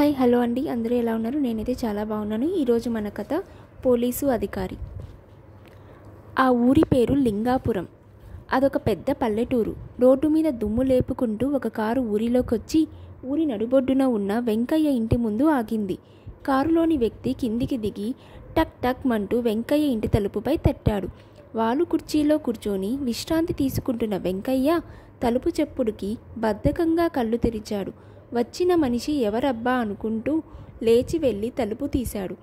Hi hello అండి, అందరూ ఎలా ఉన్నారు? నేనైతే చాలా బాగున్నాను. ఈరోజు మన కథ పోలీసు అధికారి. ఆ ఊరి పేరు లింగాపురం. అదొక పెద్ద పల్లెటూరు. రోడ్డు మీద దుమ్ము లేపుకుంటూ ఒక కారు ఊరిలోకి వచ్చి ఊరి నడుబొడ్డున ఉన్న వెంకయ్య ఇంటి ముందు ఆగింది. కారులోని వ్యక్తి కిందికి దిగి టక్ టక్ మంటూ వెంకయ్య ఇంటి తలుపుపై తట్టాడు. వాలు కుర్చీలో కూర్చొని విశ్రాంతి తీసుకుంటున్న వెంకయ్య తలుపు చెప్పుడుకి బద్ధకంగా కళ్ళు తెరిచాడు. వచ్చిన మనిషి ఎవరబ్బా అనుకుంటూ లేచి వెళ్ళి తలుపు తీశాడు.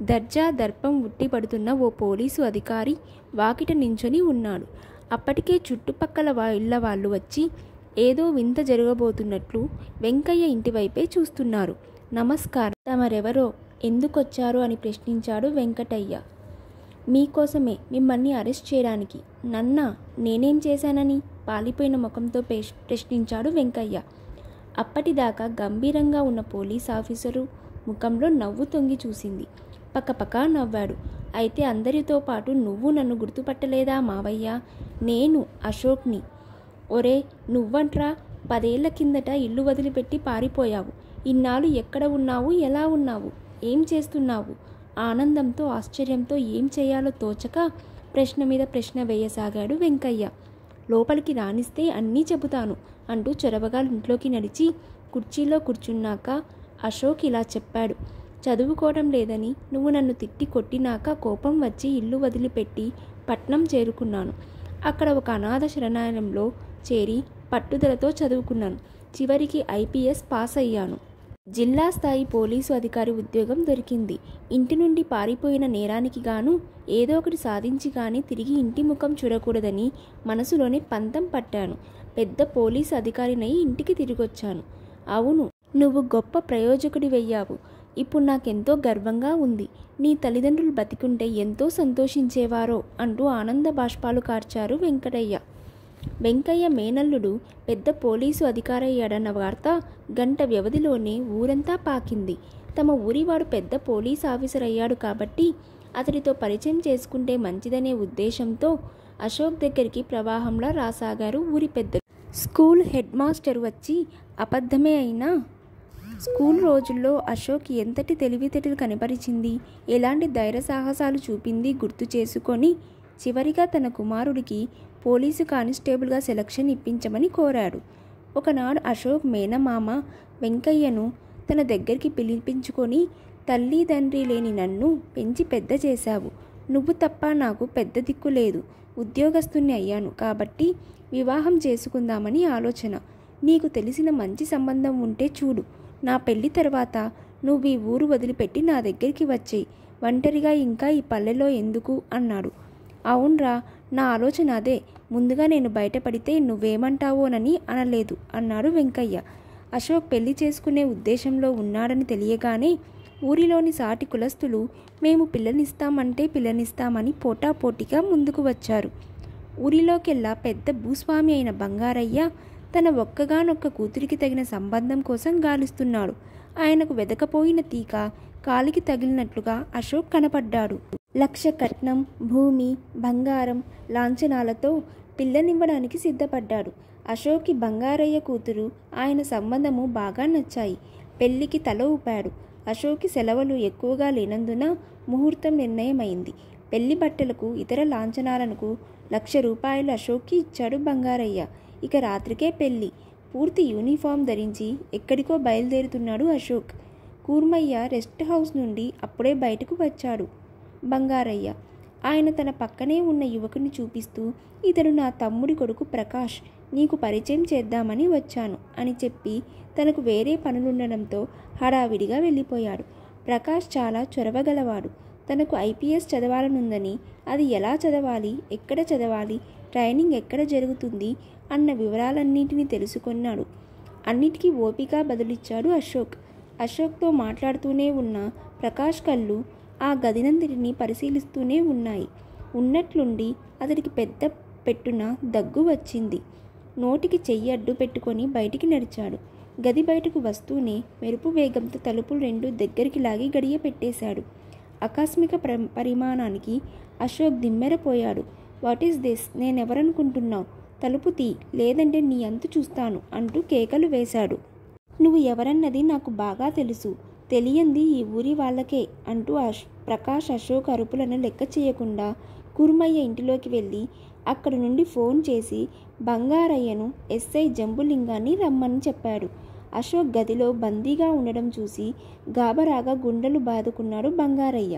దర్జా దర్పం ఉట్టిపడుతున్న ఓ పోలీసు అధికారి వాకిట నించొని ఉన్నాడు. అప్పటికే చుట్టుపక్కల ఇళ్ల వాళ్ళు వచ్చి ఏదో వింత జరగబోతున్నట్లు వెంకయ్య ఇంటివైపే చూస్తున్నారు. నమస్కారం, తమరెవరో, ఎందుకొచ్చారో అని ప్రశ్నించాడు వెంకటయ్య. మీకోసమే, మిమ్మల్ని అరెస్ట్ చేయడానికి. నన్నా? నేనేం చేశానని పాలిపోయిన ముఖంతో ప్రశ్నించాడు వెంకయ్య. అప్పటిదాకా గంభీరంగా ఉన్న పోలీస్ ఆఫీసరు ముఖంలో నవ్వు తొంగి చూసింది. పక్కపక్క నవ్వాడు. అయితే అందరితో పాటు నువ్వు నన్ను గుర్తుపట్టలేదా మావయ్య? నేను అశోక్ని. ఒరే నువ్వంట్రా, 10 ఏళ్ల కిందట ఇల్లు వదిలిపెట్టి పారిపోయావు. ఇన్నాళ్ళు ఎక్కడ ఉన్నావు? ఎలా ఉన్నావు? ఏం చేస్తున్నావు? ఆనందంతో ఆశ్చర్యంతో ఏం చేయాలో తోచక ప్రశ్న మీద ప్రశ్న వేయసాగాడు వెంకయ్య. లోపలికి రానిస్తే అన్నీ చెబుతాను అంటూ చొరవగా ఇంట్లోకి నడిచి కుర్చీలో కూర్చున్నాక అశోక్ ఇలా చెప్పాడు. చదువుకోవడం లేదని నువ్వు నన్ను తిట్టి కొట్టినాక కోపం వచ్చి ఇల్లు వదిలిపెట్టి పట్నం చేరుకున్నాను. అక్కడ ఒక అనాథ శరణాలయంలో చేరి పట్టుదలతో చదువుకున్నాను. చివరికి IPS పాస్ అయ్యాను. జిల్లా స్థాయి పోలీసు అధికారి ఉద్యోగం దొరికింది. ఇంటి నుండి పారిపోయిన నేరానికి గాను ఏదో ఒకటి సాధించి కానీ తిరిగి ఇంటి ముఖం చూడకూడదని మనసులోనే పంతం పట్టాను. పెద్ద పోలీసు అధికారినై ఇంటికి తిరిగొచ్చాను. అవును, నువ్వు గొప్ప ప్రయోజకుడివయ్యావు. ఇప్పుడు నాకెంతో గర్వంగా ఉంది. నీ తల్లిదండ్రులు బతికుంటే ఎంతో సంతోషించేవారో అంటూ ఆనంద బాష్పాలు కార్చారు వెంకటయ్య. వెంకయ్య మేనల్లుడు పెద్ద పోలీసు అధికారయ్యాడన్న వార్త గంట వ్యవధిలోనే ఊరంతా పాకింది. తమ ఊరివాడు పెద్ద పోలీస్ ఆఫీసర్ అయ్యాడు కాబట్టి అతడితో పరిచయం చేసుకుంటే మంచిదనే ఉద్దేశంతో అశోక్ దగ్గరికి ప్రవాహంలా రాసాగారు ఊరి పెద్దలు. స్కూల్ హెడ్ మాస్టర్ వచ్చి అబద్ధమే అయినా స్కూల్ రోజుల్లో అశోక్ ఎంతటి తెలివితేటలు కనపరిచింది, ఎలాంటి ధైర్య సాహసాలు చూపింది గుర్తు చేసుకొని చివరిగా తన కుమారుడికి పోలీసు కానిస్టేబుల్గా సెలక్షన్ ఇప్పించమని కోరాడు. ఒకనాడు అశోక్ మేనమామ వెంకయ్యను తన దగ్గరికి పిలిపించుకొని, తల్లి తండ్రి లేని నన్ను పెంచి పెద్ద చేశావు. నువ్వు తప్ప నాకు పెద్ద దిక్కు లేదు. ఉద్యోగస్తుని అయ్యాను కాబట్టి వివాహం చేసుకుందామని ఆలోచన. నీకు తెలిసిన మంచి సంబంధం ఉంటే చూడు. నా పెళ్లి తర్వాత నువ్వు ఈ ఊరు వదిలిపెట్టి నా దగ్గరికి వచ్చేయి. ఒంటరిగా ఇంకా ఈ పల్లెలో ఎందుకు అన్నాడు. అవునరా, నా ఆలోచన అదే. ముందుగా నేను బయటపడితే నువ్వేమంటావోనని అనలేదు అన్నాడు వెంకయ్య. అశోక్ పెళ్లి చేసుకునే ఉద్దేశంలో ఉన్నాడని తెలియగానే ఊరిలోని సాటి కులస్తులు మేము పిల్లనిస్తామంటే పిల్లనిస్తామని పోటాపోటీగా ముందుకు వచ్చారు. ఊరిలోకెల్లా పెద్ద భూస్వామి అయిన బంగారయ్య తన ఒక్కగానొక్క కూతురికి తగిన సంబంధం కోసం గాలిస్తున్నాడు. ఆయనకు వెదకపోయిన తీగ కాలికి తగిలినట్లుగా అశోక్ కనపడ్డాడు. 1,00,000 కట్నం, భూమి, బంగారం, లాంఛనాలతో పిల్లనివ్వడానికి సిద్ధపడ్డాడు. అశోక్కి బంగారయ్య కూతురు, ఆయన సంబంధము బాగా నచ్చాయి. పెళ్లికి తల ఊపాడు. అశోక్కి సెలవులు ఎక్కువగా లేనందున ముహూర్తం నిర్ణయమైంది. పెళ్లి బట్టలకు ఇతర లాంఛనాలకు 1,00,000 రూపాయలు అశోక్కి ఇచ్చాడు బంగారయ్య. ఇక రాత్రికే పెళ్లి. పూర్తి యూనిఫామ్ ధరించి ఎక్కడికో బయలుదేరుతున్నాడు అశోక్. కూర్మయ్య రెస్ట్ హౌస్ నుండి అప్పుడే బయటకు వచ్చాడు. బంగారయ్య ఆయన తన పక్కనే ఉన్న యువకుని చూపిస్తూ, ఇతడు నా తమ్ముడి కొడుకు ప్రకాష్, నీకు పరిచయం చేద్దామని వచ్చాను అని చెప్పి తనకు వేరే పనులుండడంతో హడావిడిగా వెళ్ళిపోయాడు. ప్రకాష్ చాలా చొరవగలవాడు. తనకు IPS చదవాలనుందని, అది ఎలా చదవాలి, ఎక్కడ చదవాలి, ట్రైనింగ్ ఎక్కడ జరుగుతుంది అన్న వివరాలన్నింటినీ తెలుసుకున్నాడు. అన్నిటికీ ఓపిక బదులిచ్చాడు అశోక్. అశోక్తో మాట్లాడుతూనే ఉన్న ప్రకాష్ కళ్ళు ఆ గదినంతటిని పరిశీలిస్తూనే ఉన్నాయి. ఉన్నట్లుండి అతడికి పెద్ద పెట్టున దగ్గు వచ్చింది. నోటికి చెయ్యి అడ్డు పెట్టుకొని బయటికి నడిచాడు. గది బయటకు వస్తూనే మెరుపు వేగంతో తలుపులు 2 దగ్గరికి లాగి గడియ పెట్టేశాడు. ఆకస్మిక పరిమాణానికి అశోక్ దిమ్మెరపోయాడు. What is this? నేనెవరనుకుంటున్నావు? తలుపు తీ, లేదంటే నీ అంతు చూస్తాను అంటూ కేకలు వేశాడు. నువ్వు ఎవరన్నది నాకు బాగా తెలుసు. తెలియంది ఈ ఊరి వాళ్ళకే అంటూ ప్రకాష్ అశోక్ అరుపులను లెక్క చేయకుండా కుర్మయ్య ఇంటిలోకి వెళ్ళి అక్కడి నుండి ఫోన్ చేసి బంగారయ్యను ఎస్ఐ జంబులింగాన్ని రమ్మని చెప్పాడు. అశోక్ గదిలో బందీగా ఉండడం చూసి గాబరాగా గుండెలు బాదుకున్నాడు బంగారయ్య.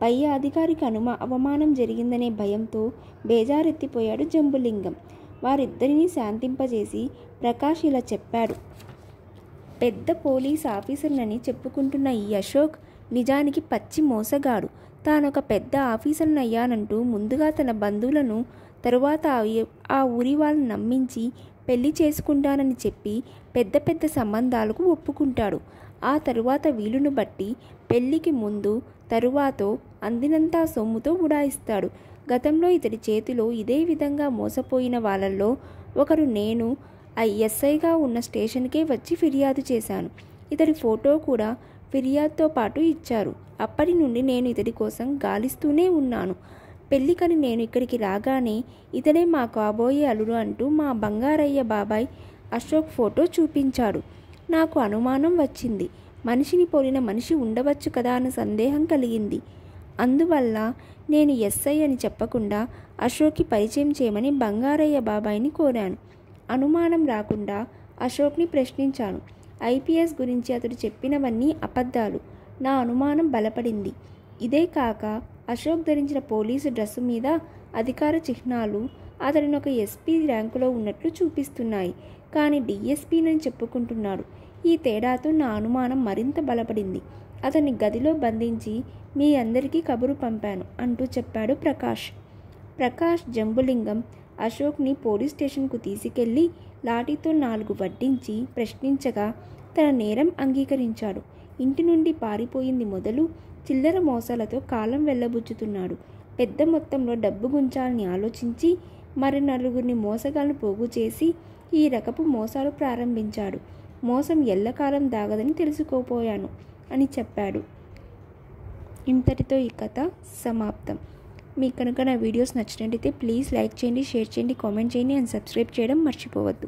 పై అధికారికి అవమానం జరిగిందనే భయంతో బేజారెత్తిపోయాడు జంబులింగం. వారిద్దరినీ శాంతింపజేసి ప్రకాష్ ఇలా చెప్పాడు. పెద్ద పోలీస్ ఆఫీసర్నని చెప్పుకుంటున్న ఈ అశోక్ నిజానికి పచ్చి మోసగాడు. తానొక పెద్ద ఆఫీసర్నయ్యానంటూ ముందుగా తన బంధువులను, తరువాత ఆ ఊరి వాళ్ళని నమ్మించి పెళ్లి చేసుకుంటానని చెప్పి పెద్ద పెద్ద సంబంధాలకు ఒప్పుకుంటాడు. ఆ తరువాత వీలును బట్టి పెళ్లికి ముందు తరువాతో అందినంత సొమ్ముతో ఉడాయిస్తాడు. గతంలో ఇతడి చేతిలో ఇదే విధంగా మోసపోయిన వాళ్ళల్లో ఒకరు నేను ఎస్ఐగా ఉన్న స్టేషన్కే వచ్చి ఫిర్యాదు చేశాను. ఇతడి ఫోటో కూడా ఫిర్యాదుతో పాటు ఇచ్చారు. అప్పటి నుండి నేను ఇతడి కోసం గాలిస్తూనే ఉన్నాను. పెళ్ళికని నేను ఇక్కడికి రాగానే ఇతడే మా కాబోయే అల్లుడు అంటూ మా బంగారయ్య బాబాయ్ అశోక్ ఫోటో చూపించాడు. నాకు అనుమానం వచ్చింది. మనిషిని పోలిన మనిషి ఉండవచ్చు కదా అన్న సందేహం కలిగింది. అందువల్ల నేను ఎస్ఐ అని చెప్పకుండా అశోక్కి పరిచయం చేయమని బంగారయ్య బాబాయ్ని కోరాను. అనుమానం రాకుండా అశోక్ని ప్రశ్నించాను. ఐపీఎస్ గురించి అతడు చెప్పినవన్నీ అబద్ధాలు. నా అనుమానం బలపడింది. ఇదే కాక అశోక్ ధరించిన పోలీసు డ్రెస్సు మీద అధికార చిహ్నాలు అతడిని ఒక ఎస్పీ ర్యాంకులో ఉన్నట్లు చూపిస్తున్నాయి. కానీ డిఎస్పీనని చెప్పుకుంటున్నాడు. ఈ తేడాతో నా అనుమానం మరింత బలపడింది. అతన్ని గదిలో బంధించి మీ అందరికీ కబురు పంపాను అంటూ చెప్పాడు ప్రకాష్ జంబులింగం అశోక్ని పోలీస్ స్టేషన్కు తీసుకెళ్లి లాఠీతో 4 వడ్డించి ప్రశ్నించగా తన నేరం అంగీకరించాడు. ఇంటి నుండి పారిపోయింది మొదలు చిల్లర మోసాలతో కాలం వెళ్ళబుచ్చుతున్నాడు. పెద్ద మొత్తంలో డబ్బు గుంచాలని ఆలోచించి మరి 4 మోసగాలను పోగు చేసి ఈ రకపు మోసాలు ప్రారంభించాడు. మోసం ఎల్లకాలం దాగదని తెలుసుకోపోయాను అని చెప్పాడు. ఇంతటితో ఈ కథ సమాప్తం. మీకు కనుక నా వీడియోస్ నచ్చినట్లయితే ప్లీజ్ లైక్ చేయండి, షేర్ చేయండి, కామెంట్ చేయండి అండ్ సబ్స్క్రైబ్ చేయడం మర్చిపోవద్దు.